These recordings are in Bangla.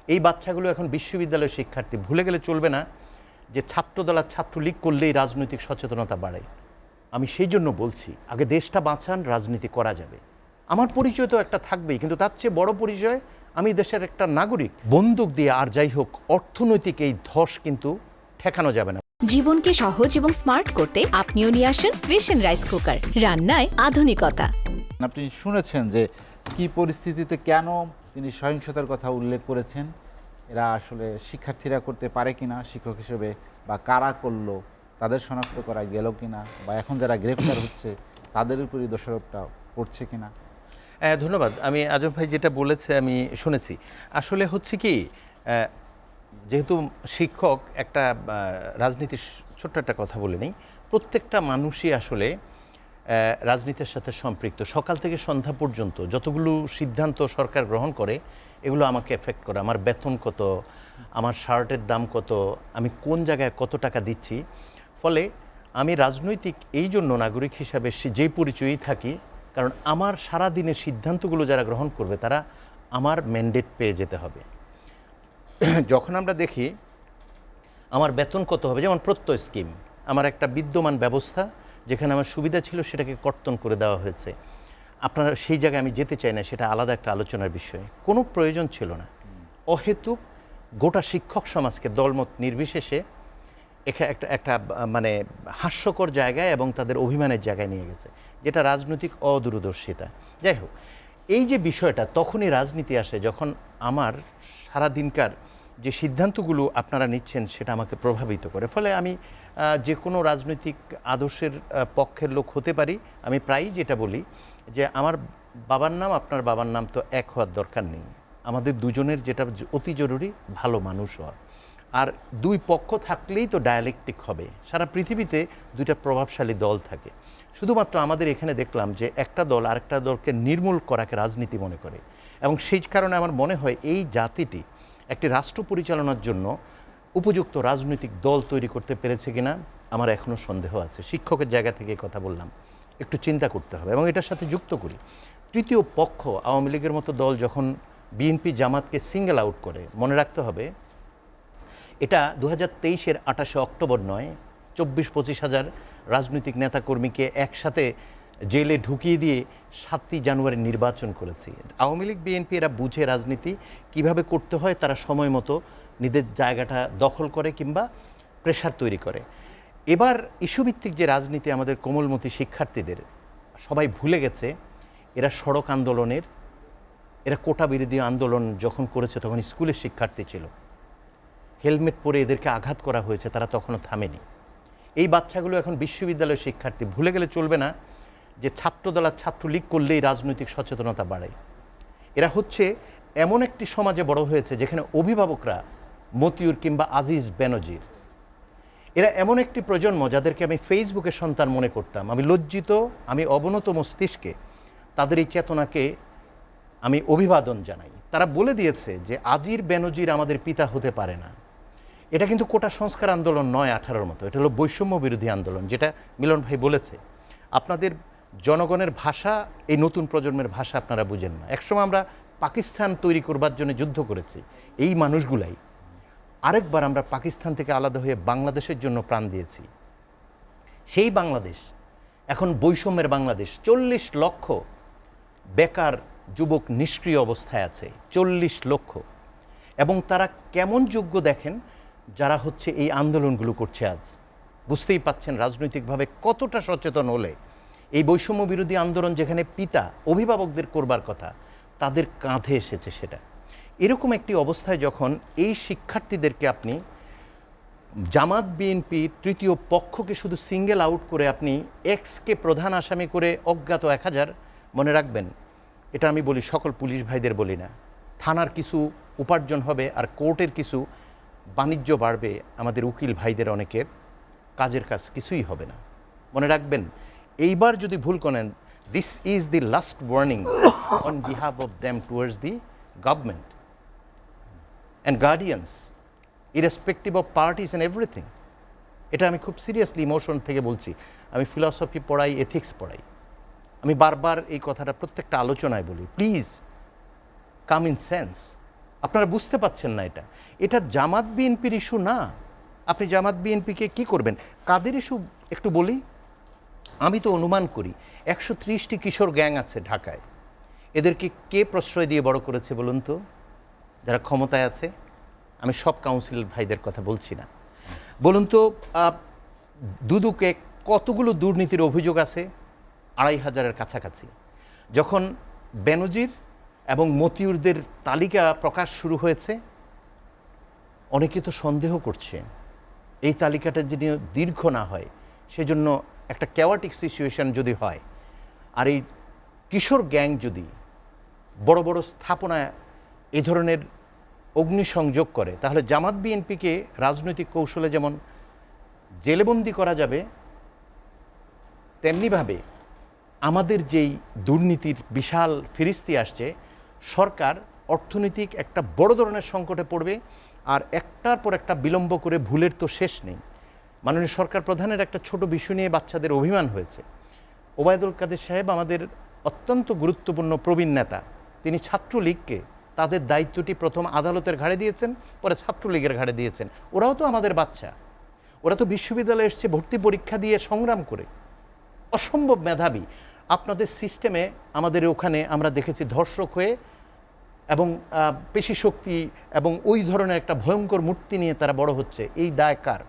এই বাচ্চাগুলো এখন বিশ্ববিদ্যালয়ের শিক্ষার্থী। ভুলে গেলে চলবে না যে ছাত্রদল আর ছাত্রলীগ করলেই রাজনৈতিক সচেতনতা বাড়ে। আমি সেই জন্য বলছি, আগে দেশটা বাঁচান, রাজনীতি করা যাবে। আমার পরিচয় তো একটা থাকবেই, কিন্তু তার চেয়ে বড় পরিচয় আমি দেশের একটা নাগরিক। বন্দুক দিয়ে আর যাই হোক অর্থনৈতিক এই ধস কিন্তু ঠেকানো যাবে না। জীবনকে সহজ এবং স্মার্ট করতে আপনিও নিয়ে আসেন ভিশন রাইস কুকার, রান্নায় আধুনিকতা। আপনি শুনেছেন যে কি পরিস্থিতিতে কেন তিনি সহিংসতার কথা উল্লেখ করেছেন। এরা আসলে শিক্ষার্থীরা করতে পারে কিনা শিক্ষক হিসেবে, বা কারা করলো তাদের শনাক্ত করা গেল কিনা, বা এখন যারা গ্রেফতার হচ্ছে তাদের উপরই দোষারোপটা পড়ছে কিনা। ধন্যবাদ। আমি আজম ভাই যেটা বলেছে আমি শুনেছি। আসলে হচ্ছে কি, যেহেতু শিক্ষক একটা রাজনীতির ছোট্ট একটা কথা বলে নেই, প্রত্যেকটা মানুষই আসলে রাজনীতির সাথে সম্পৃক্ত। সকাল থেকে সন্ধ্যা পর্যন্ত যতগুলো সিদ্ধান্ত সরকার গ্রহণ করে এগুলো আমাকে এফেক্ট করে। আমার বেতন কত, আমার শার্টের দাম কত, আমি কোন জায়গায় কত টাকা দিচ্ছি। ফলে আমি রাজনৈতিক এই জন্য নাগরিক হিসাবে যেই পরিচয়ই থাকি, কারণ আমার সারা দিনের সিদ্ধান্তগুলো যারা গ্রহণ করবে তারা আমার ম্যান্ডেট পেয়ে যেতে হবে। যখন আমরা দেখি আমার বেতন কত হবে, যেমন প্রত্যয় স্কিম, আমার একটা বিদ্যমান ব্যবস্থা যেখানে আমার সুবিধা ছিল সেটাকে কর্তন করে দেওয়া হয়েছে। আপনারা সেই জায়গায় আমি যেতে চাই না, সেটা আলাদা একটা আলোচনার বিষয়। কোনো প্রয়োজন ছিল না। অহেতুক গোটা শিক্ষক সমাজকে দলমত নির্বিশেষে একটা মানে হাস্যকর জায়গায় এবং তাদের অভিমানের জায়গায় নিয়ে গেছে, যেটা রাজনৈতিক অদূরদর্শিতা। যাই হোক, এই যে বিষয়টা তখনই রাজনীতি আসে যখন আমার সারাদিনকার যে সিদ্ধান্তগুলো আপনারা নিচ্ছেন সেটা আমাকে প্রভাবিত করে। ফলে আমি যে কোনো রাজনৈতিক আদর্শের পক্ষের লোক হতে পারি। আমি প্রায়ই যেটা বলি যে আমার বাবার নাম আপনার বাবার নাম তো এক হওয়ার দরকার নেই। আমাদের দুজনের যেটা অতি জরুরি, ভালো মানুষ হওয়া। আর দুই পক্ষ থাকলেই তো ডায়ালেকটিক হবে। সারা পৃথিবীতে দুইটা প্রভাবশালী দল থাকে। শুধুমাত্র আমাদের এখানে দেখলাম যে একটা দল আরেকটা দলকে নির্মূল করাকে রাজনীতি মনে করে, এবং সেই কারণে আমার মনে হয় এই জাতিটি একটি রাষ্ট্র পরিচালনার জন্য উপযুক্ত রাজনৈতিক দল তৈরি করতে পেরেছে কিনা আমার এখনও সন্দেহ আছে। শিক্ষকের জায়গা থেকে কথা বললাম, একটু চিন্তা করতে হবে। এবং এটার সাথে যুক্ত করি, তৃতীয় পক্ষ আওয়ামী লীগের মতো দল যখন বিএনপি জামাতকে সিঙ্গেল আউট করে, মনে রাখতে হবে এটা 2023-এর 28শে অক্টোবর নয়, 24-25 হাজার রাজনৈতিক নেতাকর্মীকে একসাথে জেলে ঢুকিয়ে দিয়ে 7ই জানুয়ারি নির্বাচন করেছি। আওয়ামী লীগ বিএনপি এরা বুঝে রাজনীতি কিভাবে করতে হয়, তারা সময় মতো নিজের জায়গাটা দখল করে কিংবা প্রেশার তৈরি করে। এবার ইস্যুভিত্তিক যে রাজনীতি আমাদের কোমলমতি শিক্ষার্থীদের, সবাই ভুলে গেছে এরা সড়ক আন্দোলনের, এরা কোটা বিরোধী আন্দোলন যখন করেছে তখন স্কুলের শিক্ষার্থী ছিল। হেলমেট পরে এদেরকে আঘাত করা হয়েছে, তারা তখনও থামেনি। এই বাচ্চাগুলো এখন বিশ্ববিদ্যালয়ের শিক্ষার্থী। ভুলে গেলে চলবে না যে ছাত্রদল আর ছাত্রলীগ করলেই রাজনৈতিক সচেতনতা বাড়ে। এরা হচ্ছে এমন একটি সমাজে বড় হয়েছে যেখানে অভিভাবকরা মতিউর কিংবা আজিজ বেনজির। এরা এমন একটি প্রজন্ম যাদেরকে আমি ফেসবুকের সন্তান মনে করতাম। আমি লজ্জিত, আমি অবনত মস্তিষ্কে তাদের এই চেতনাকে আমি অভিবাদন জানাই। তারা বলে দিয়েছে যে আজির বেনজির আমাদের পিতা হতে পারে না। এটা কিন্তু কোটা সংস্কার আন্দোলন নয় 18-র মতো, এটা হলো বৈষম্য বিরোধী আন্দোলন, যেটা মিলন ভাই বলেছে। আপনাদের জনগণের ভাষা এই নতুন প্রজন্মের ভাষা আপনারা বুঝেন না। একসময় আমরা পাকিস্তান তৈরি করবার জন্য যুদ্ধ করেছি, এই মানুষগুলাই। আরেকবার আমরা পাকিস্তান থেকে আলাদা হয়ে বাংলাদেশের জন্য প্রাণ দিয়েছি। সেই বাংলাদেশ এখন বৈষম্যের বাংলাদেশ। 40 লক্ষ বেকার যুবক নিষ্ক্রিয় অবস্থায় আছে, 40 লক্ষ। এবং তারা কেমন যোগ্য দেখেন, যারা হচ্ছে এই আন্দোলনগুলো করছে আজ। বুঝতেই পাচ্ছেন রাজনৈতিকভাবে কতটা সচেতন হলে এই বৈষম্য বিরোধী আন্দোলন যেখানে পিতা অভিভাবকদের করবার কথা, তাদের কাঁধে এসেছে সেটা। এরকম একটি অবস্থায় যখন এই শিক্ষার্থীদেরকে আপনি জামাত বিএনপি তৃতীয় পক্ষকে শুধু সিঙ্গেল আউট করে আপনি এক্সকে প্রধান আসামি করে অজ্ঞাত 1000, মনে রাখবেন এটা আমি বলি সকল পুলিশ ভাইদের বলি না, থানার কিছু উপার্জন হবে আর কোর্টের কিছু বাণিজ্য বাড়বে, আমাদের উকিল ভাইদের অনেকের কাজের কাজ কিছুই হবে না। মনে রাখবেন এইবার যদি ভুল করেন, this is the last warning on behalf of them towards the government and guardians, irrespective of parties and everything. এটা আমি খুব সিরিয়াসলি ইমোশন থেকে বলছি। আমি ফিলসফি পড়াই, এথিক্স পড়াই। আমি বারবার এই কথাটা প্রত্যেকটা আলোচনায় বলি, প্লিজ কাম ইন সেন্স। আপনারা বুঝতে পাচ্ছেন না এটা। এটা জামাত বিএনপির ইস্যু না। আপনি জামাত বিএনপিকে কি করবেন? কাদের ইস্যু একটু বলি। আমি তো অনুমান করি 130টি কিশোর গ্যাং আছে ঢাকায়। এদেরকে কে প্রশ্রয় দিয়ে বড় করেছে বলুন তো? যারা ক্ষমতায় আছে। আমি সব কাউন্সিলর ভাইদের কথা বলছি না। বলুন তো দুদুকে কতগুলো দুর্নীতির অভিযোগ আছে? 2,500-এর কাছাকাছি। যখন বেনজির এবং মতিউরদের তালিকা প্রকাশ শুরু হয়েছে, অনেকে তো সন্দেহ করছে এই তালিকাটা যদি দীর্ঘ না হয়, সেজন্য একটা ক্যাওয়াটিক সিচুয়েশন যদি হয়, আর এই কিশোর গ্যাং যদি বড় বড় স্থাপনায় এ ধরনের অগ্নিসংযোগ করে, তাহলে জামাত বিএনপিকে রাজনৈতিক কৌশলে যেমন জেলেবন্দি করা যাবে, তেমনিভাবে আমাদের যেই দুর্নীতির বিশাল ফিরিস্তি আসছে, সরকার অর্থনৈতিক একটা বড় ধরনের সংকটে পড়বে। আর একটার পর একটা বিলম্ব করে ভুলের তো শেষ নেই। মাননীয় সরকার প্রধানের একটা ছোট বিষয় নিয়ে বাচ্চাদের অভিমান হয়েছে। ওবায়দুল কাদের সাহেব আমাদের অত্যন্ত গুরুত্বপূর্ণ প্রবীণ নেতা। তিনি ছাত্রলীগকে তাদের দায়িত্বটি প্রথম আদালতের ঘাড়ে দিয়েছেন, পরে ছাত্রলীগের ঘাড়ে দিয়েছেন। ওরাও তো আমাদের বাচ্চা। ওরা তো বিশ্ববিদ্যালয়ে এসছে ভর্তি পরীক্ষা দিয়ে সংগ্রাম করে, অসম্ভব মেধাবী। আপনাদের সিস্টেমে আমাদের ওখানে আমরা দেখেছি ধর্ষক হয়ে এবং পেশি শক্তি এবং ওই ধরনের একটা ভয়ঙ্কর মূর্তি নিয়ে তারা বড় হচ্ছে। এই দায় কার?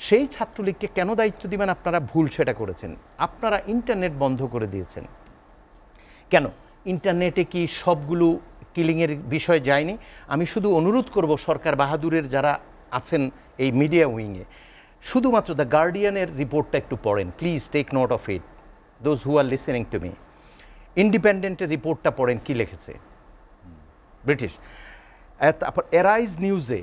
সেই ছাত্রলীগকে কেন দায়িত্ব দিবেন? আপনারা ভুল সেটা করেছেন। আপনারা ইন্টারনেট বন্ধ করে দিয়েছেন। কেন? ইন্টারনেটে কি সবগুলো কিলিংয়ের বিষয় যায়নি? আমি শুধু অনুরোধ করব সরকার বাহাদুরের যারা আছেন এই মিডিয়া উইংয়ে, শুধুমাত্র দ্য গার্ডিয়ানের রিপোর্টটা একটু পড়েন please, take note of it, those who are listening to me. ইন্ডিপেন্ডেন্টের রিপোর্টটা পড়েন, কি লিখেছে ব্রিটিশ। তারপর এরাইজ নিউজে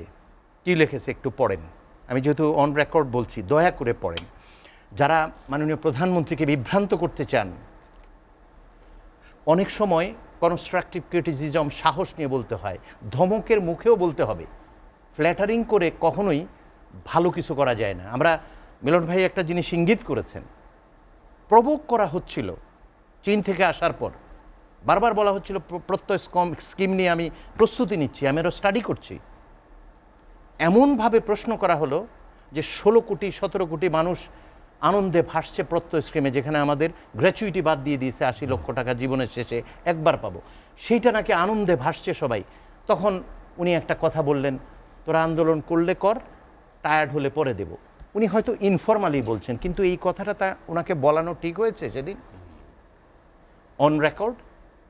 কি লিখেছে একটু পড়েন। আমি যেহেতু অন রেকর্ড বলছি, দয়া করে পড়েন। যারা মাননীয় প্রধানমন্ত্রীকে বিভ্রান্ত করতে চান, অনেক সময় কনস্ট্রাকটিভ ক্রিটিসিজম সাহস নিয়ে বলতে হয়, ধমকের মুখেও বলতে হবে। ফ্ল্যাটারিং করে কখনোই ভালো কিছু করা যায় না। আমরা মিলন ভাই একটা জিনিস ইঙ্গিত করেছেন, প্রভোগ করা হচ্ছিল চীন থেকে আসার পর। বারবার বলা হচ্ছিল প্রত্যয় স্কিম নিয়ে আমি প্রস্তুতি নিচ্ছি, আমি আরও স্টাডি করছি। এমনভাবে প্রশ্ন করা হলো যে 16 কোটি 17 কোটি মানুষ আনন্দে ভাসছে প্রত্যয় স্কিমে, যেখানে আমাদের গ্র্যাচুইটি বাদ দিয়ে দিয়েছে 80 লক্ষ টাকা জীবনের শেষে একবার পাবো, সেইটা নাকি আনন্দে ভাসছে সবাই। তখন উনি একটা কথা বললেন, তোরা আন্দোলন করলে কর, টায়ার্ড হলে পরে দেব। উনি হয়তো ইনফর্মালি বলছেন, কিন্তু এই কথাটা তা ওনাকে বলানো ঠিক হয়েছে সেদিন অন রেকর্ড?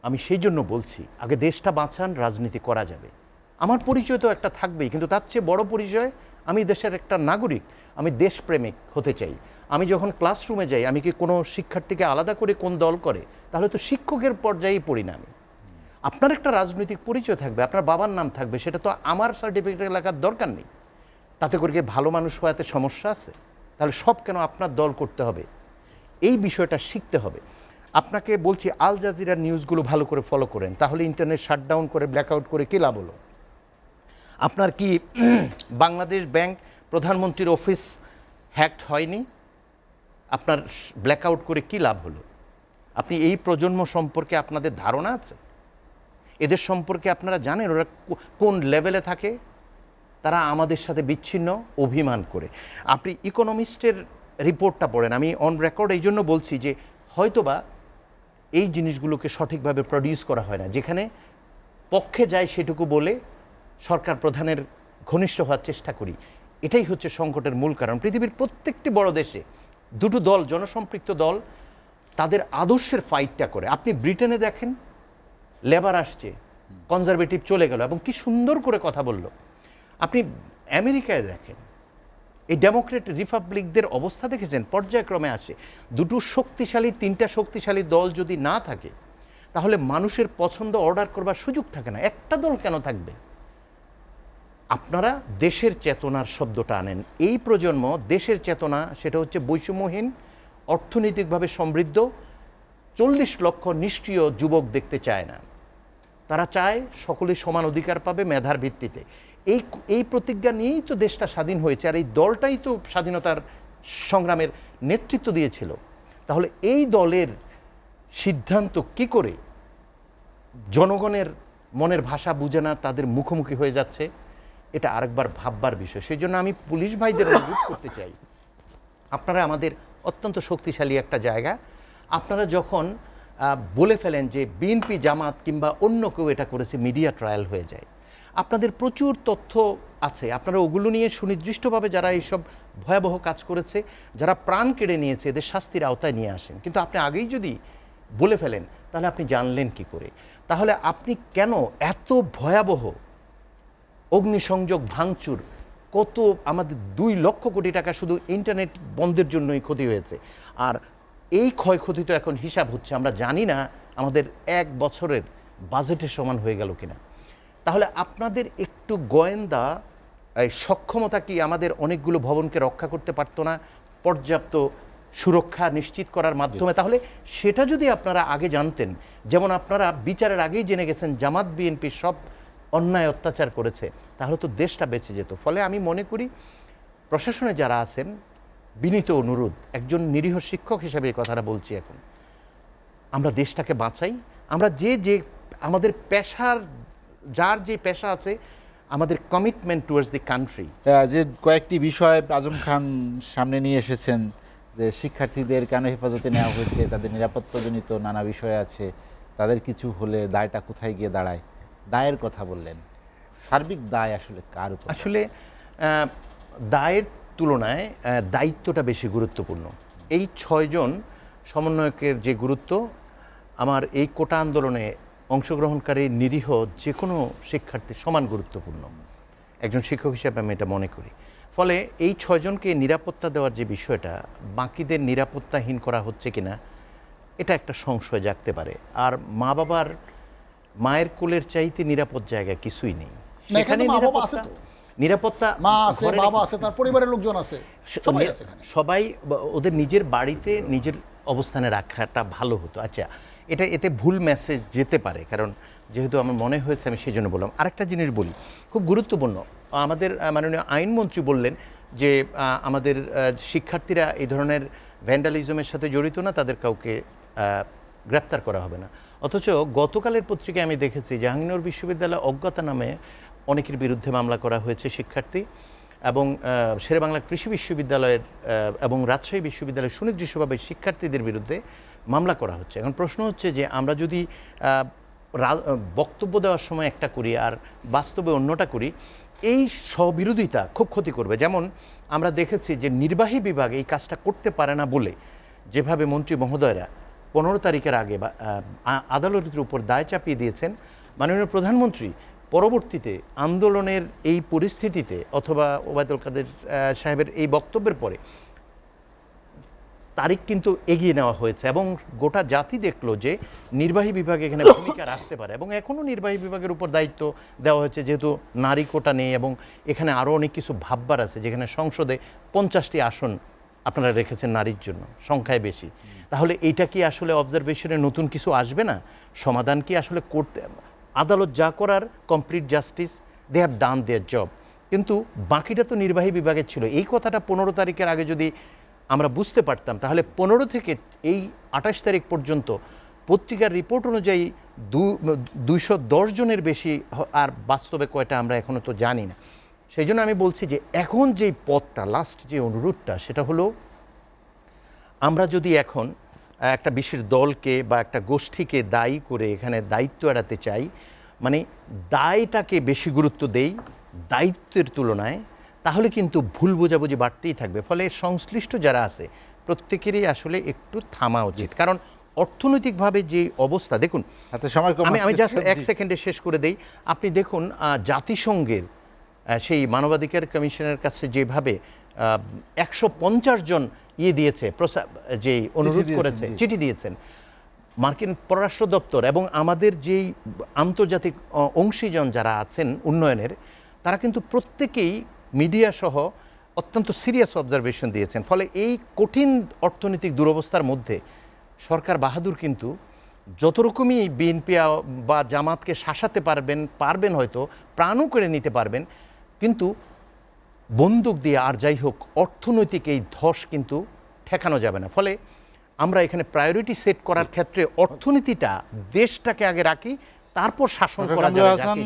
আমি সেই জন্য বলছি, আগে দেশটা বাঁচান, রাজনীতি করা যাবে। আমার পরিচয় তো একটা থাকবেই, কিন্তু তার চেয়ে বড় পরিচয় আমি দেশের একটা নাগরিক, আমি দেশপ্রেমিক হতে চাই। আমি যখন ক্লাসরুমে যাই, আমি কি কোনো শিক্ষার্থীকে আলাদা করে কোন দল করে? তাহলে তো শিক্ষকের পর্যায়েই পড়ি না আমি। আপনার একটা রাজনৈতিক পরিচয় থাকবে, আপনার বাবার নাম থাকবে, সেটা তো আমার সার্টিফিকেট লেখার দরকার নেই। তাতে করে কি ভালো মানুষ হওয়াতে সমস্যা আছে? তাহলে সব কেন আপনার দল করতে হবে? এই বিষয়টা শিখতে হবে। আপনাকে বলছি, আল জাজিরার নিউজগুলো ভালো করে ফলো করেন, তাহলে ইন্টারনেট শাটডাউন করে ব্ল্যাকআউট করে কী লাভ হলো? আপনার কি বাংলাদেশ ব্যাংক প্রধানমন্ত্রীর অফিস হ্যাকড হয়নি? আপনার ব্ল্যাকআউট করে কী লাভ হলো? আপনি এই প্রজন্ম সম্পর্কে আপনাদের ধারণা আছে? এদের সম্পর্কে আপনারা জানেন ওরা কোন লেভেলে থাকে? তারা আমাদের সাথে বিচ্ছিন্ন অভিমান করে। আপনি ইকোনমিস্টের রিপোর্টটা পড়েন। আমি অন রেকর্ড এই জন্য বলছি যে হয়তোবা এই জিনিসগুলোকে সঠিকভাবে প্রডিউস করা হয় না। যেখানে পক্ষে যায় সেটুকু বলে সরকার প্রধানের ঘনিষ্ঠ হওয়ার চেষ্টা করি, এটাই হচ্ছে সংকটের মূল কারণ। পৃথিবীর প্রত্যেকটি বড় দেশে দুটো দল, জনসম্পৃক্ত দল, তাদের আদর্শের ফাইটটা করে। আপনি ব্রিটেনে দেখেন, লেবার আসছে, কনজারভেটিভ চলে গেল এবং কি সুন্দর করে কথা বলল। আপনি আমেরিকায় দেখেন, এই ডেমোক্রেট রিপাবলিকদের অবস্থা দেখেছেন, পর্যায়ক্রমে আসে। দুটো শক্তিশালী, তিনটা শক্তিশালী দল যদি না থাকে, তাহলে মানুষের পছন্দ অর্ডার করবার সুযোগ থাকে না। একটা দল কেন থাকবে? আপনারা দেশের চেতনার শব্দটা আনেন। এই প্রজন্ম দেশের চেতনা, সেটা হচ্ছে বৈষম্যহীন, অর্থনৈতিকভাবে সমৃদ্ধ 40 লক্ষ নিষ্ক্রিয় যুবক দেখতে চায় না। তারা চায় সকলে সমান অধিকার পাবে মেধার ভিত্তিতে। এই প্রতিজ্ঞা নিয়েই তো দেশটা স্বাধীন হয়েছে, আর এই দলটাই তো স্বাধীনতার সংগ্রামের নেতৃত্ব দিয়েছিল। তাহলে এই দলের সিদ্ধান্ত কি করে জনগণের মনের ভাষা বুঝে না, তাদের মুখোমুখি হয়ে যাচ্ছে, এটা আরেকবার ভাববার বিষয়। সেই জন্য আমি পুলিশ ভাইদের অনুরোধ করতে চাই, আপনারা আমাদের অত্যন্ত শক্তিশালী একটা জায়গা, আপনারা যখন বলে ফেলেন যে বিএনপি জামাত কিংবা অন্য কেউ এটা করেছে, মিডিয়া ট্রায়াল হয়ে যায়। আপনাদের প্রচুর তথ্য আছে, আপনারা ওগুলো নিয়ে সুনির্দিষ্টভাবে যারা এইসব ভয়াবহ কাজ করেছে, যারা প্রাণ কেড়ে নিয়েছে, এদের শাস্তির আওতায় নিয়ে আসেন। কিন্তু আপনি আগেই যদি বলে ফেলেন তাহলে আপনি জানলেন কি করে? তাহলে আপনি কেন এত ভয়াবহ অগ্নিসংযোগ ভাঙচুর, কত আমাদের 2 লক্ষ কোটি টাকা শুধু ইন্টারনেট বন্ধের জন্যই ক্ষতি হয়েছে, আর এই ক্ষয়ক্ষতি তো এখন হিসাব হচ্ছে, আমরা জানি না আমাদের 1 বছরের বাজেটের সমান হয়ে গেল কিনা। তাহলে আপনাদের একটু গোয়েন্দা সক্ষমতা কি আমাদের অনেকগুলো ভবনকে রক্ষা করতে পারতো না পর্যাপ্ত সুরক্ষা নিশ্চিত করার মাধ্যমে? তাহলে সেটা যদি আপনারা আগে জানতেন, যেমন আপনারা বিচারের আগেই জেনে গেছেন জামাত বিএনপি সব অন্যায় অত্যাচার করেছে, তাহলে তো দেশটা বেঁচে যেত। ফলে আমি মনে করি প্রশাসনে যারা আছেন, বিনীত অনুরোধ, একজন নিরীহ শিক্ষক হিসেবে এই কথাটা বলছি, এখন আমরা দেশটাকে বাঁচাই। আমরা যে আমাদের পেশার, যার যে পেশা আছে, আমাদের কমিটমেন্ট টুয়ার্ডস দি কান্ট্রি। যে কয়েকটি বিষয় আজম খান সামনে নিয়ে এসেছেন, যে শিক্ষার্থীদের কেন হেফাজতে নেওয়া হয়েছে, তাদের নিরাপত্তাজনিত নানা বিষয় আছে, তাদের কিছু হলে দায়টা কোথায় গিয়ে দাঁড়ায়, দায়ের কথা বললেন। সার্বিক দায় আসলে কার উপর? আসলে দায়ের তুলনায় দায়িত্বটা বেশি গুরুত্বপূর্ণ। এই 6 জন সমন্বয়কের যে গুরুত্ব, আমার এই কোটা আন্দোলনে অংশগ্রহণকারী নিরীহ যে কোনো শিক্ষার্থীর সমান গুরুত্বপূর্ণ, একজন শিক্ষক হিসেবে আমি এটা মনে করি। ফলে এই 6 জনকে নিরাপত্তা দেওয়ার যে বিষয়টা, বাকিদের নিরাপত্তাহীন করা হচ্ছে কিনা, এটা একটা সংশয় জাগতে পারে। আর মা বাবার, মায়ের কোলের চাইতে নিরাপদ জায়গা কিছুই নেই। না, এখানে মা বাবা আছে তো, নিরাপত্তা, মা আছে, বাবা আছে, তার পরিবারের লোকজন আছে, সবাই আছে এখানে। সবাই ওদের নিজের বাড়িতে নিজের অবস্থানে রাখাটা ভালো হতো। আচ্ছা, এতে ভুল মেসেজ যেতে পারে, কারণ যেহেতু আমার মনে হয়েছে আমি সেই জন্য বললাম। আরেকটা জিনিস বলি, খুব গুরুত্বপূর্ণ, আমাদের মাননীয় আইনমন্ত্রী বললেন যে আমাদের শিক্ষার্থীরা এই ধরনের ভ্যান্ডালিজমের সাথে জড়িত না, তাদের কাউকে গ্রেপ্তার করা হবে না। অথচ গতকালের পত্রিকায় আমি দেখেছি জাহাঙ্গীরনগর বিশ্ববিদ্যালয় অজ্ঞতা নামে অনেকের বিরুদ্ধে মামলা করা হয়েছে শিক্ষার্থী, এবং শেরেবাংলা কৃষি বিশ্ববিদ্যালয়ের এবং রাজশাহী বিশ্ববিদ্যালয়ের সুনির্দিষ্টভাবে শিক্ষার্থীদের বিরুদ্ধে মামলা করা হচ্ছে। এখন প্রশ্ন হচ্ছে যে আমরা যদি বক্তব্য দেওয়ার সময় একটা করি আর বাস্তবে অন্যটা করি, এই স্ববিরোধিতা খুব ক্ষতি করবে। যেমন আমরা দেখেছি যে নির্বাহী বিভাগ এই কাজটা করতে পারে না বলে যেভাবে মন্ত্রী মহোদয়রা 15 তারিখের আগে আদালতের উপর দায় চাপিয়ে দিয়েছেন, মাননীয় প্রধানমন্ত্রী পরবর্তীতে আন্দোলনের এই পরিস্থিতিতে অথবা ওবায়দুল কাদের সাহেবের এই বক্তব্যের পরে তারিখ কিন্তু এগিয়ে নেওয়া হয়েছে, এবং গোটা জাতি দেখলো যে নির্বাহী বিভাগ এখানে ভূমিকা রাখতে পারে। এবং এখনও নির্বাহী বিভাগের উপর দায়িত্ব দেওয়া হয়েছে, যেহেতু নারী কোটা নেই এবং এখানে আরও অনেক কিছু ভাববার আছে, যেখানে সংসদে 50টি আসন আপনারা রেখেছেন নারীর জন্য, সংখ্যায় বেশি। তাহলে এইটা কি আসলে অবজারভেশনে নতুন কিছু আসবে না? সমাধান কি আসলে করতে, আদালত যা করার complete justice, they have done their job, কিন্তু বাকিটা তো নির্বাহী বিভাগের ছিল। এই কথাটা 15 তারিখের আগে যদি আমরা বুঝতে পারতাম, তাহলে 15 থেকে এই 28 তারিখ পর্যন্ত পত্রিকার রিপোর্ট অনুযায়ী 210 জনের বেশি, আর বাস্তবে কয়টা আমরা এখনও তো জানি না। সেই জন্য আমি বলছি যে এখন যেই পথটা, লাস্ট যে অনুরোধটা, সেটা হলো আমরা যদি এখন একটা বিশেষ দলকে বা একটা গোষ্ঠীকে দায়ী করে এখানে দায়িত্ব এড়াতে চাই, মানে দায়টাকে বেশি গুরুত্ব দেই দায়িত্বের তুলনায়, তাহলে কিন্তু ভুল বোঝাবুঝি বাড়তেই থাকবে। ফলে সংশ্লিষ্ট যারা আছে প্রত্যেকেরই আসলে একটু থামা উচিত, কারণ অর্থনৈতিকভাবে যে অবস্থা, দেখুন আমি জাস্ট 1 সেকেন্ডে শেষ করে দেই। আপনি দেখুন জাতিসংঘের সেই মানবাধিকার কমিশনের কাছে যেভাবে 150 জন দিয়েছে, যে অনুরোধ করেছে, চিঠি দিয়েছেন মার্কিন পররাষ্ট্র দপ্তর, এবং আমাদের যেই আন্তর্জাতিক অংশীজন যারা আছেন উন্নয়নের, তারা কিন্তু প্রত্যেকেই মিডিয়া সহ অত্যন্ত সিরিয়াস অবজারভেশন দিয়েছেন। ফলে এই কঠিন অর্থনৈতিক দুরবস্থার মধ্যে সরকার বাহাদুর কিন্তু যত রকমই বিএনপি বা জামাতকে শাসাতে পারবেন হয়তো, প্রাণও করে নিতে পারবেন, কিন্তু বন্দুক দিয়ে আর যাই হোক অর্থনৈতিক এই ধস কিন্তু ঠেকানো যাবে না। ফলে আমরা এখানে প্রায়োরিটি সেট করার ক্ষেত্রে অর্থনীতিটা, দেশটাকে আগে রাখি, তারপর শাসন ডক্টর করা কামরুল যাবে হাসান, যাকে